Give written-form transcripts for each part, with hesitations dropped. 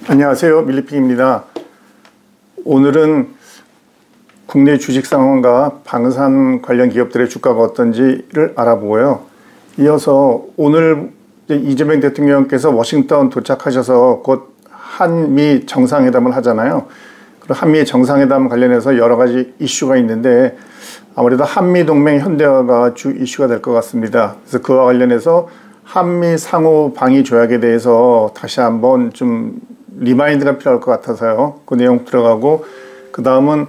안녕하세요, 밀리픽입니다. 오늘은 국내 주식 상황과 방산 관련 기업들의 주가가 어떤지를 알아보고요. 이어서 오늘 이재명 대통령께서 워싱턴 도착하셔서 곧 한미 정상회담을 하잖아요. 그리고 한미 정상회담 관련해서 여러 가지 이슈가 있는데 아무래도 한미동맹 현대화가 주 이슈가 될 것 같습니다. 그래서 그와 관련해서 한미 상호 방위 조약에 대해서 다시 한번 좀 리마인드가 필요할 것 같아서요. 그 내용 들어가고, 그 다음은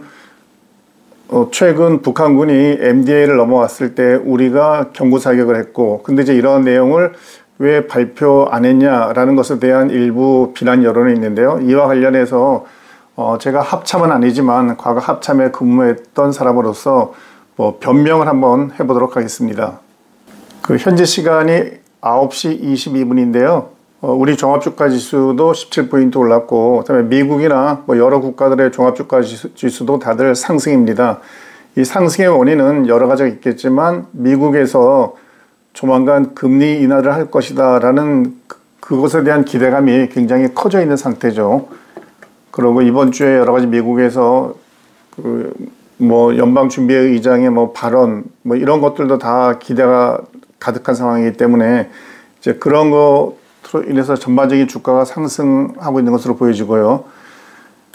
최근 북한군이 MDA를 넘어왔을 때 우리가 경고 사격을 했고, 근데 이제 이런 내용을 왜 발표 안 했냐라는 것에 대한 일부 비난 여론이 있는데요. 이와 관련해서 제가 합참은 아니지만 과거 합참에 근무했던 사람으로서 변명을 한번 해보도록 하겠습니다. 현재 시간이 9시 22분인데요. 우리 종합주가 지수도 17포인트 올랐고, 그다음에 미국이나 여러 국가들의 종합주가 지수도 다들 상승입니다. 이 상승의 원인은 여러 가지가 있겠지만 미국에서 조만간 금리 인하를 할 것이다 라는 그것에 대한 기대감이 굉장히 커져 있는 상태죠. 그리고 이번 주에 여러 가지 미국에서 연방준비의장의 발언 이런 것들도 다 기대가 가득한 상황이기 때문에 이제 그런 것으로 인해서 전반적인 주가가 상승하고 있는 것으로 보여지고요.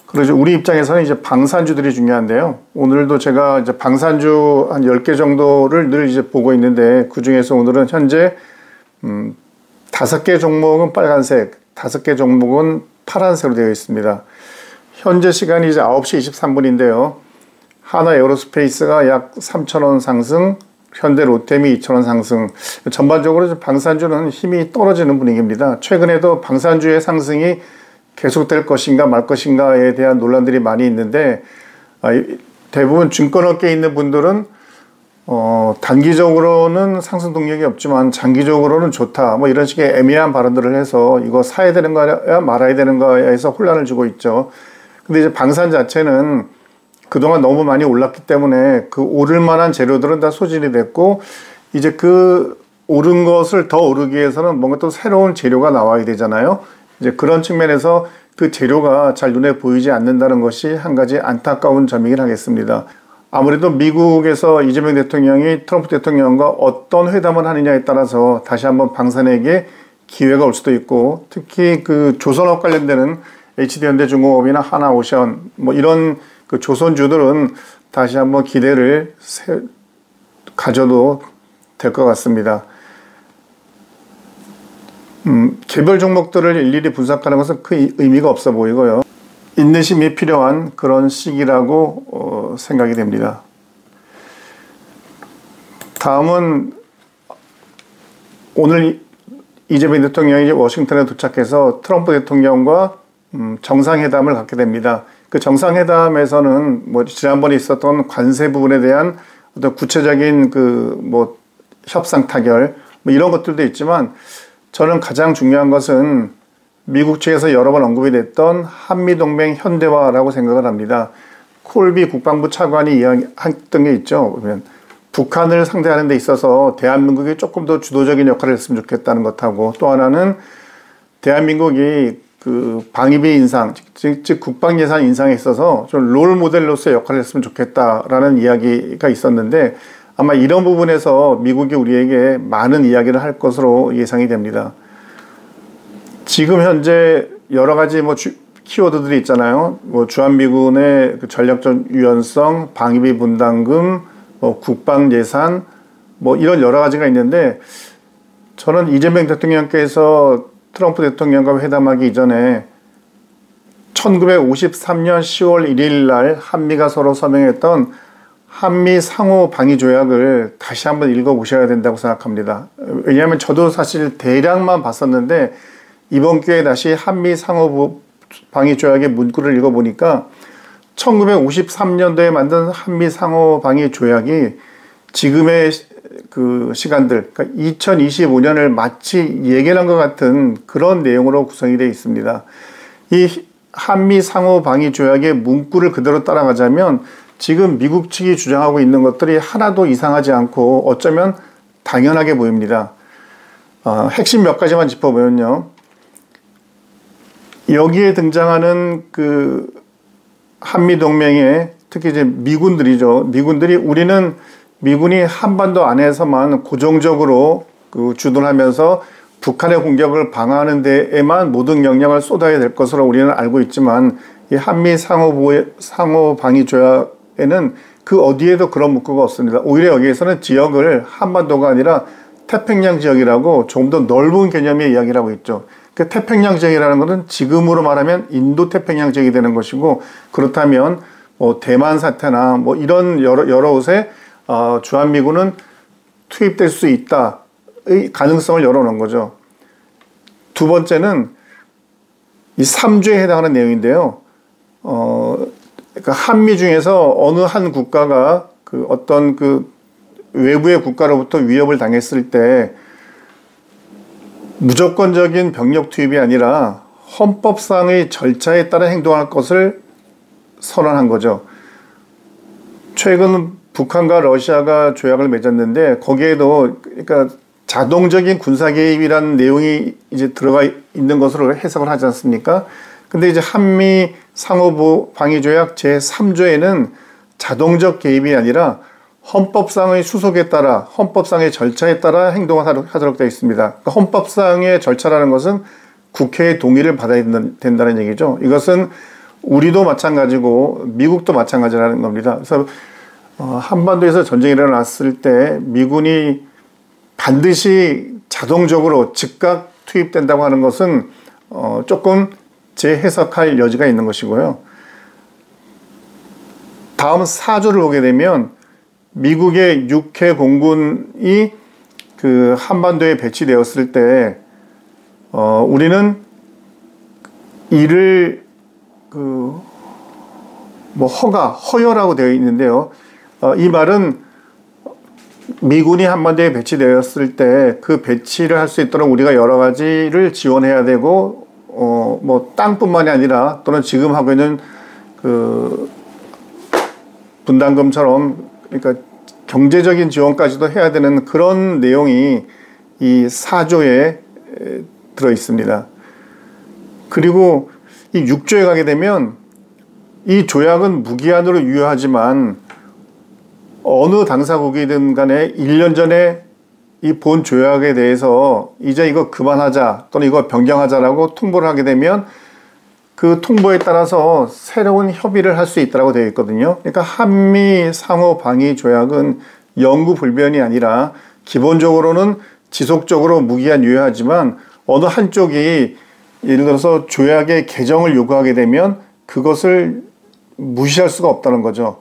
그리고 우리 입장에서는 이제 방산주들이 중요한데요. 오늘도 제가 이제 방산주 한 10개 정도를 늘 이제 보고 있는데, 그 중에서 오늘은 현재 5개 종목은 빨간색, 5개 종목은 파란색으로 되어 있습니다. 현재 시간이 이제 9시 23분인데요. 하나 에어로스페이스가 약 3,000원 상승, 현대 로템이 2,000원 상승. 전반적으로 방산주는 힘이 떨어지는 분위기입니다. 최근에도 방산주의 상승이 계속될 것인가 말 것인가에 대한 논란들이 많이 있는데, 대부분 증권업계에 있는 분들은 단기적으로는 상승 동력이 없지만 장기적으로는 좋다 이런 식의 애매한 발언들을 해서 이거 사야 되는 거야 말아야 되는 거야에서 혼란을 주고 있죠. 근데 이제 방산 자체는 그동안 너무 많이 올랐기 때문에 그 오를 만한 재료들은 다 소진이 됐고, 이제 그 오른 것을 더 오르기 위해서는 뭔가 또 새로운 재료가 나와야 되잖아요. 이제 그런 측면에서 그 재료가 잘 눈에 보이지 않는다는 것이 한 가지 안타까운 점이긴 하겠습니다. 아무래도 미국에서 이재명 대통령이 트럼프 대통령과 어떤 회담을 하느냐에 따라서 다시 한번 방산에게 기회가 올 수도 있고, 특히 그 조선업 관련되는 HD현대중공업이나 하나오션 이런 그 조선주들은 다시 한번 기대를 가져도 될 것 같습니다. 개별 종목들을 일일이 분석하는 것은 큰 의미가 없어 보이고요. 인내심이 필요한 그런 시기라고 생각이 됩니다. 다음은 오늘 이재명 대통령이 워싱턴에 도착해서 트럼프 대통령과 정상회담을 갖게 됩니다. 그 정상회담에서는 지난번에 있었던 관세 부분에 대한 어떤 구체적인 협상 타결 이런 것들도 있지만, 저는 가장 중요한 것은 미국 측에서 여러 번 언급이 됐던 한미동맹 현대화라고 생각을 합니다. 콜비 국방부 차관이 이야기했던 게 있죠. 북한을 상대하는 데 있어서 대한민국이 조금 더 주도적인 역할을 했으면 좋겠다는 것하고, 또 하나는 대한민국이 그 방위비 인상, 즉 국방 예산 인상에 있어서 좀 롤 모델로서의 역할을 했으면 좋겠다라는 이야기가 있었는데, 아마 이런 부분에서 미국이 우리에게 많은 이야기를 할 것으로 예상이 됩니다. 지금 현재 여러 가지 키워드들이 있잖아요. 주한미군의 그 전략적 유연성, 방위비 분담금, 국방 예산, 이런 여러 가지가 있는데, 저는 이재명 대통령께서 트럼프 대통령과 회담하기 이전에 1953년 10월 1일 날 한미가 서로 서명했던 한미 상호 방위 조약을 다시 한번 읽어보셔야 된다고 생각합니다. 왜냐하면 저도 사실 대략만 봤었는데, 이번 기회에 다시 한미 상호 방위 조약의 문구를 읽어보니까 1953년도에 만든 한미 상호 방위 조약이 지금의 그 시간들, 그러니까 2025년을 마치 예견한 것 같은 그런 내용으로 구성이 되어 있습니다. 이 한미 상호 방위 조약의 문구를 그대로 따라가자면 지금 미국 측이 주장하고 있는 것들이 하나도 이상하지 않고 어쩌면 당연하게 보입니다. 핵심 몇 가지만 짚어보면요. 여기에 등장하는 그 한미 동맹의 특히 이제 미군들이죠. 우리는 미군이 한반도 안에서만 고정적으로 그 주둔하면서 북한의 공격을 방어하는 데에만 모든 역량을 쏟아야 될 것으로 우리는 알고 있지만, 이 한미 상호 방위 조약에는 그 어디에도 그런 문구가 없습니다. 오히려 여기에서는 지역을 한반도가 아니라 태평양 지역이라고 조금 더 넓은 개념의 이야기를 하고 있죠. 그 태평양 지역이라는 것은 지금으로 말하면 인도 태평양 지역이 되는 것이고, 그렇다면 뭐 대만 사태나 뭐 이런 여러 곳에 주한미군은 투입될 수 있다의 가능성을 열어놓은 거죠. 두 번째는 이 3조에 해당하는 내용인데요. 그러니까 한미 중에서 어느 한 국가가 그 어떤 그 외부의 국가로부터 위협을 당했을 때 무조건적인 병력 투입이 아니라 헌법상의 절차에 따라 행동할 것을 선언한 거죠. 최근 북한과 러시아가 조약을 맺었는데 거기에도 그러니까 자동적인 군사 개입이라는 내용이 이제 들어가 있는 것으로 해석을 하지 않습니까? 근데 이제 한미 상호 방위 조약 제3조에는 자동적 개입이 아니라 헌법상의 수속에 따라, 헌법상의 절차에 따라 행동을 하도록 되어 있습니다. 그러니까 헌법상의 절차라는 것은 국회의 동의를 받아야 된다는 얘기죠. 이것은 우리도 마찬가지고 미국도 마찬가지라는 겁니다. 그래서 한반도에서 전쟁이 일어났을 때 미군이 반드시 자동적으로 즉각 투입된다고 하는 것은 조금 재해석할 여지가 있는 것이고요. 다음 4조를 보게 되면 미국의 6해 공군이 그 한반도에 배치되었을 때 우리는 이를 그 뭐 허여라고 되어 있는데요. 이 말은 미군이 한반도에 배치되었을 때 그 배치를 할 수 있도록 우리가 여러 가지를 지원해야 되고 뭐 땅뿐만이 아니라 또는 지금 하고 있는 그 분담금처럼 그러니까 경제적인 지원까지도 해야 되는 그런 내용이 이 4조에 들어 있습니다. 그리고 이 6조에 가게 되면 이 조약은 무기한으로 유효하지만 어느 당사국이든 간에 1년 전에 이 본 조약에 대해서 이제 이거 그만하자 또는 이거 변경하자라고 통보를 하게 되면 그 통보에 따라서 새로운 협의를 할 수 있다고 되어 있거든요. 그러니까 한미 상호 방위 조약은 영구 불변이 아니라 기본적으로는 지속적으로 무기한 유효하지만 어느 한쪽이 예를 들어서 조약의 개정을 요구하게 되면 그것을 무시할 수가 없다는 거죠.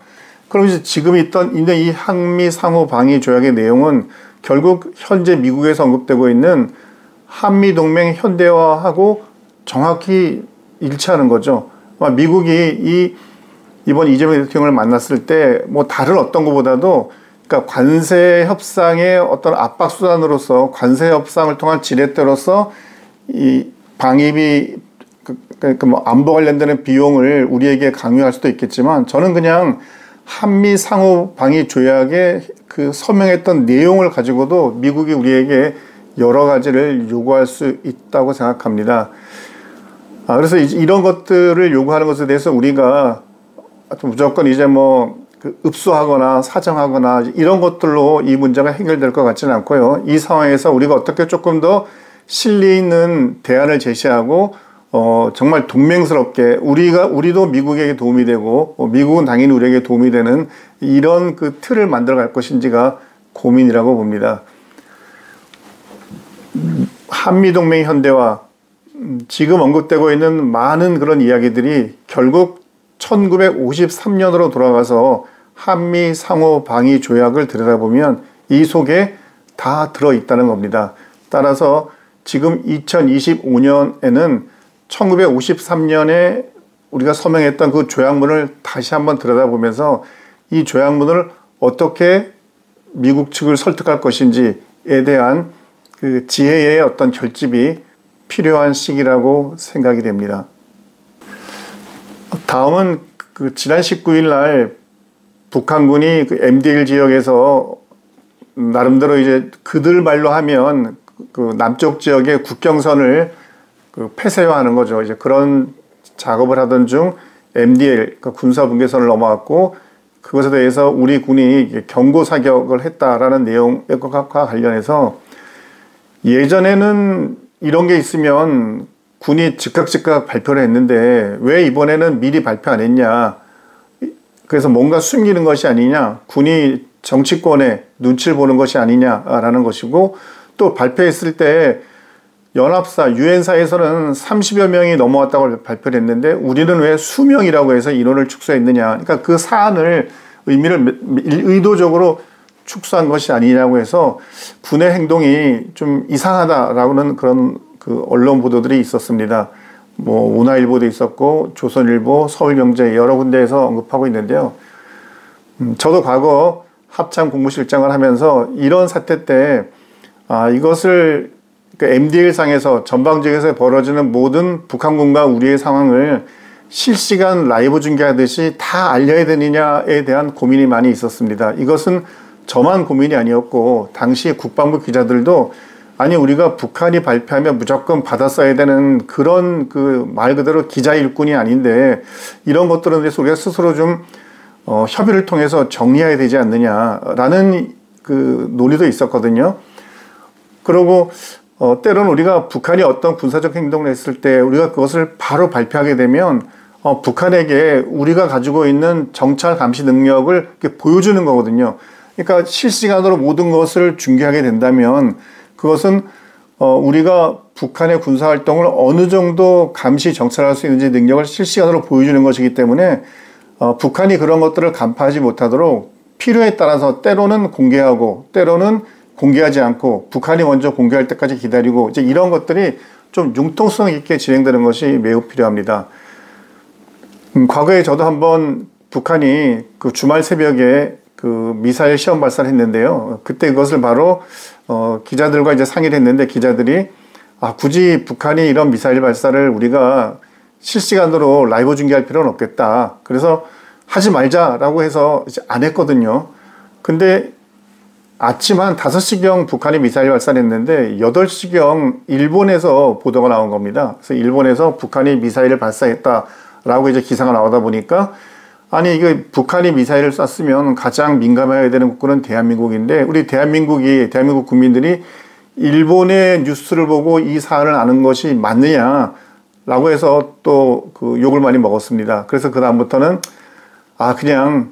그럼 이제 지금 있는 이 한미 상호 방위 조약의 내용은 결국 현재 미국에서 언급되고 있는 한미 동맹 현대화하고 정확히 일치하는 거죠. 미국이 이번 이재명 대통령을 만났을 때 뭐 다른 어떤 것보다도 그러니까 관세 협상의 어떤 압박 수단으로서 관세 협상을 통한 지렛대로서 이 방위비 그러니까 뭐 안보 관련되는 비용을 우리에게 강요할 수도 있겠지만 저는 그냥 한미 상호 방위 조약에 그 서명했던 내용을 가지고도 미국이 우리에게 여러 가지를 요구할 수 있다고 생각합니다. 그래서 이런 것들을 요구하는 것에 대해서 우리가 무조건 이제 뭐 그 읍수하거나 사정하거나 이런 것들로 이 문제가 해결될 것 같지는 않고요. 이 상황에서 우리가 어떻게 조금 더 실리 있는 대안을 제시하고 정말 동맹스럽게 우리도 미국에게 도움이 되고 미국은 당연히 우리에게 도움이 되는 이런 그 틀을 만들어 갈 것인지가 고민이라고 봅니다. 한미동맹 현대화 지금 언급되고 있는 많은 그런 이야기들이 결국 1953년으로 돌아가서 한미 상호 방위 조약을 들여다보면 이 속에 다 들어있다는 겁니다. 따라서 지금 2025년에는 1953년에 우리가 서명했던 그 조약문을 다시 한번 들여다보면서 이 조약문을 어떻게 미국 측을 설득할 것인지에 대한 그 지혜의 어떤 결집이 필요한 시기라고 생각이 됩니다. 다음은 그 지난 19일 날 북한군이 그 MDL 지역에서 나름대로 이제 그들 말로 하면 그 남쪽 지역의 국경선을 그 폐쇄화하는 거죠. 이제 그런 작업을 하던 중 MDL, 그 군사 분계선을 넘어왔고 그것에 대해서 우리 군이 경고 사격을 했다라는 내용과 관련해서 예전에는 이런 게 있으면 군이 즉각 발표를 했는데 왜 이번에는 미리 발표 안 했냐. 그래서 뭔가 숨기는 것이 아니냐. 군이 정치권의 눈치를 보는 것이 아니냐라는 것이고 또 발표했을 때 연합사, 유엔사에서는 30여 명이 넘어왔다고 발표를 했는데 우리는 왜 수명이라고 해서 인원을 축소했느냐. 그러니까 그 사안을 의미를 의도적으로 축소한 것이 아니냐고 해서 군의 행동이 좀 이상하다라고는 그런 그 언론 보도들이 있었습니다. 뭐 운하일보도 있었고 조선일보, 서울경제 여러 군데에서 언급하고 있는데요. 저도 과거 합참 국무실장을 하면서 이런 사태 때 이것을 그 MDL상에서 전방지역에서 벌어지는 모든 북한군과 우리의 상황을 실시간 라이브 중계하듯이 다 알려야 되느냐에 대한 고민이 많이 있었습니다. 이것은 저만 고민이 아니었고 당시 국방부 기자들도 아니 우리가 북한이 발표하면 무조건 받았어야 되는 그런 그 말 그대로 기자 일꾼이 아닌데 이런 것들은 대해서 우리가 스스로 좀 협의를 통해서 정리해야 되지 않느냐라는 그 논의도 있었거든요. 그리고 때로는 우리가 북한이 어떤 군사적 행동을 했을 때 우리가 그것을 바로 발표하게 되면 북한에게 우리가 가지고 있는 정찰 감시 능력을 이렇게 보여주는 거거든요. 그러니까 실시간으로 모든 것을 중계하게 된다면 그것은 우리가 북한의 군사활동을 어느 정도 감시 정찰할 수 있는지 능력을 실시간으로 보여주는 것이기 때문에 북한이 그런 것들을 간파하지 못하도록 필요에 따라서 때로는 공개하고 때로는 공개하지 않고 북한이 먼저 공개할 때까지 기다리고 이제 이런 것들이 좀 융통성 있게 진행되는 것이 매우 필요합니다. 과거에 저도 한번 북한이 그 주말 새벽에 그 미사일 시험 발사를 했는데요. 그때 그것을 바로 기자들과 이제 상의를 했는데 기자들이 굳이 북한이 이런 미사일 발사를 우리가 실시간으로 라이브 중계할 필요는 없겠다. 그래서 하지 말자라고 해서 이제 안 했거든요. 근데 아침 한 5시경 북한이 미사일 발사를 했는데 8시경 일본에서 보도가 나온 겁니다. 그래서 일본에서 북한이 미사일을 발사했다라고 이제 기사가 나오다 보니까 아니 이게 북한이 미사일을 쐈으면 가장 민감해야 되는 국가는 대한민국인데 우리 대한민국 국민들이 일본의 뉴스를 보고 이 사안을 아는 것이 맞느냐라고 해서 또 그 욕을 많이 먹었습니다. 그래서 그 다음부터는 그냥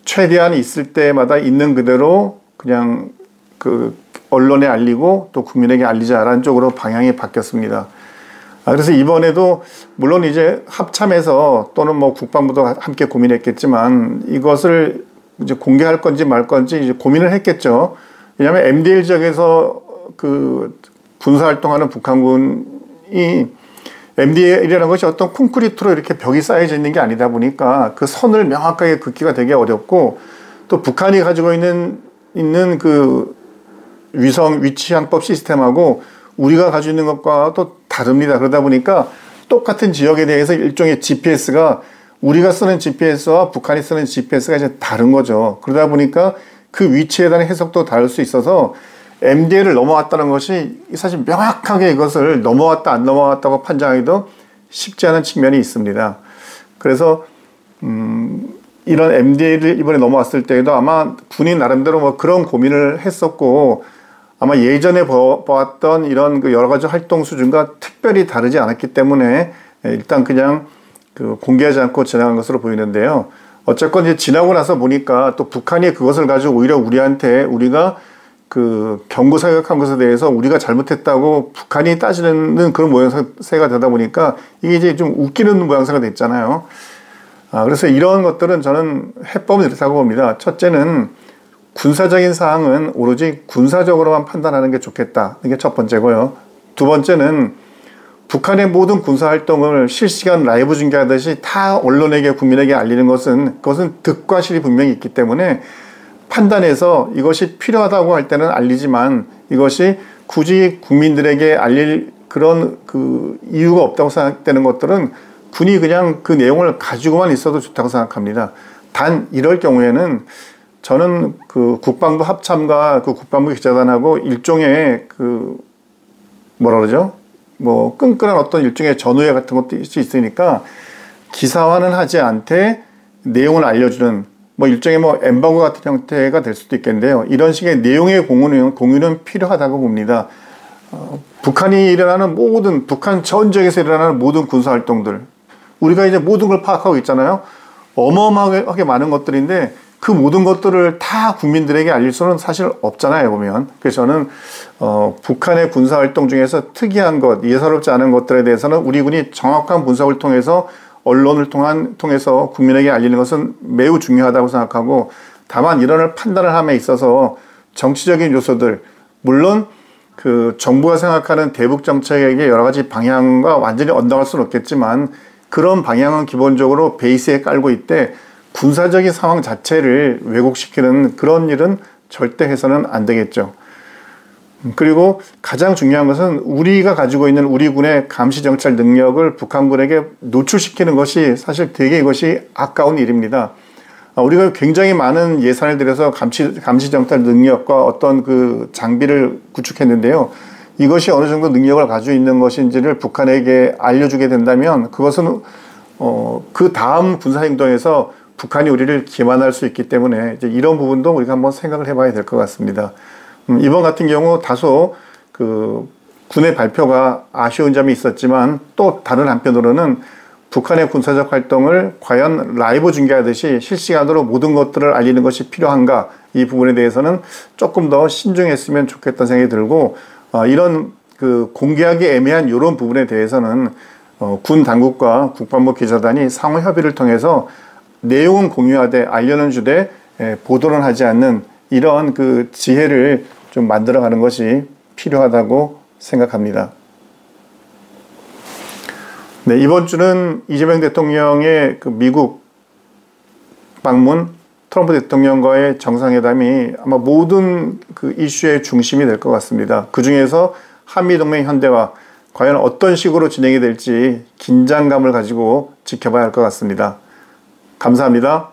최대한 있을 때마다 있는 그대로 그냥 그 언론에 알리고 또 국민에게 알리자라는 쪽으로 방향이 바뀌었습니다. 그래서 이번에도 물론 이제 합참에서 또는 뭐 국방부도 함께 고민했겠지만 이것을 이제 공개할 건지 말 건지 이제 고민을 했겠죠. 왜냐하면 MDL 지역에서 그 군사활동하는 북한군이 MDL이라는 것이 어떤 콘크리트로 이렇게 벽이 쌓여져 있는 게 아니다 보니까 그 선을 명확하게 긋기가 되게 어렵고 또 북한이 가지고 있는 그 위치항법 시스템하고 우리가 가지고 있는 것과 또 다릅니다. 그러다 보니까 똑같은 지역에 대해서 일종의 GPS가 우리가 쓰는 GPS와 북한이 쓰는 GPS가 이제 다른 거죠. 그러다 보니까 그 위치에 대한 해석도 다를 수 있어서 MDL을 넘어왔다는 것이 사실 명확하게 이것을 넘어왔다 안 넘어왔다고 판정하기도 쉽지 않은 측면이 있습니다. 그래서 이런 MDL을 이번에 넘어왔을 때에도 아마 군이 나름대로 뭐 그런 고민을 했었고 아마 예전에 보았던 이런 그 여러 가지 활동 수준과 특별히 다르지 않았기 때문에 일단 그냥 그 공개하지 않고 지나간 것으로 보이는데요. 어쨌건 이제 지나고 나서 보니까 또 북한이 그것을 가지고 오히려 우리한테 우리가 그 경고 사격한 것에 대해서 우리가 잘못했다고 북한이 따지는 그런 모양새가 되다 보니까 이게 이제 좀 웃기는 모양새가 됐잖아요. 그래서 이런 것들은 저는 해법은 이렇다고 봅니다. 첫째는 군사적인 사항은 오로지 군사적으로만 판단하는 게 좋겠다. 이게 첫 번째고요. 두 번째는 북한의 모든 군사활동을 실시간 라이브 중계하듯이 다 언론에게 국민에게 알리는 그것은 득과 실이 분명히 있기 때문에 판단해서 이것이 필요하다고 할 때는 알리지만 이것이 굳이 국민들에게 알릴 그런 그 이유가 없다고 생각되는 것들은 군이 그냥 그 내용을 가지고만 있어도 좋다고 생각합니다. 단 이럴 경우에는 저는 그 국방부 합참과 그 국방부 기자단하고 일종의 그 뭐라 그러죠? 뭐 끈끈한 어떤 일종의 전우회 같은 것도 있으니까 기사화는 하지 않되 내용을 알려주는 뭐 일종의 뭐 엠바고 같은 형태가 될 수도 있겠는데요. 이런 식의 내용의 공유는 필요하다고 봅니다. 북한이 일어나는 모든 북한 전 지역에서 일어나는 모든 군사 활동들 우리가 이제 모든 걸 파악하고 있잖아요. 어마어마하게 많은 것들인데 그 모든 것들을 다 국민들에게 알릴 수는 사실 없잖아요, 보면. 그래서 저는 북한의 군사 활동 중에서 특이한 것, 예사롭지 않은 것들에 대해서는 우리 군이 정확한 분석을 통해서 언론을 통해서 국민에게 알리는 것은 매우 중요하다고 생각하고, 다만 이런 판단을 함에 있어서 정치적인 요소들, 물론 그 정부가 생각하는 대북 정책의 여러 가지 방향과 완전히 언덕할 수는 없겠지만 그런 방향은 기본적으로 베이스에 깔고 있대 군사적인 상황 자체를 왜곡시키는 그런 일은 절대 해서는 안 되겠죠. 그리고 가장 중요한 것은 우리가 가지고 있는 우리 군의 감시정찰 능력을 북한군에게 노출시키는 것이 사실 되게 이것이 아까운 일입니다. 우리가 굉장히 많은 예산을 들여서 감시정찰 능력과 어떤 그 장비를 구축했는데요. 이것이 어느 정도 능력을 가지고 있는 것인지를 북한에게 알려주게 된다면 그것은 그 다음 군사행동에서 북한이 우리를 기만할 수 있기 때문에 이제 이런 부분도 우리가 한번 생각을 해봐야 될 것 같습니다. 이번 같은 경우 다소 그 군의 발표가 아쉬운 점이 있었지만 또 다른 한편으로는 북한의 군사적 활동을 과연 라이브 중계하듯이 실시간으로 모든 것들을 알리는 것이 필요한가, 이 부분에 대해서는 조금 더 신중했으면 좋겠다는 생각이 들고, 이런 그 공개하기 애매한 이런 부분에 대해서는 군 당국과 국방부 기자단이 상호 협의를 통해서 내용은 공유하되 알려는 주되 보도는 하지 않는 이런 그 지혜를 좀 만들어가는 것이 필요하다고 생각합니다. 네, 이번 주는 이재명 대통령의 그 미국 방문, 트럼프 대통령과의 정상회담이 아마 모든 그 이슈의 중심이 될 것 같습니다. 그 중에서 한미동맹 현대화, 과연 어떤 식으로 진행이 될지 긴장감을 가지고 지켜봐야 할 것 같습니다. 감사합니다.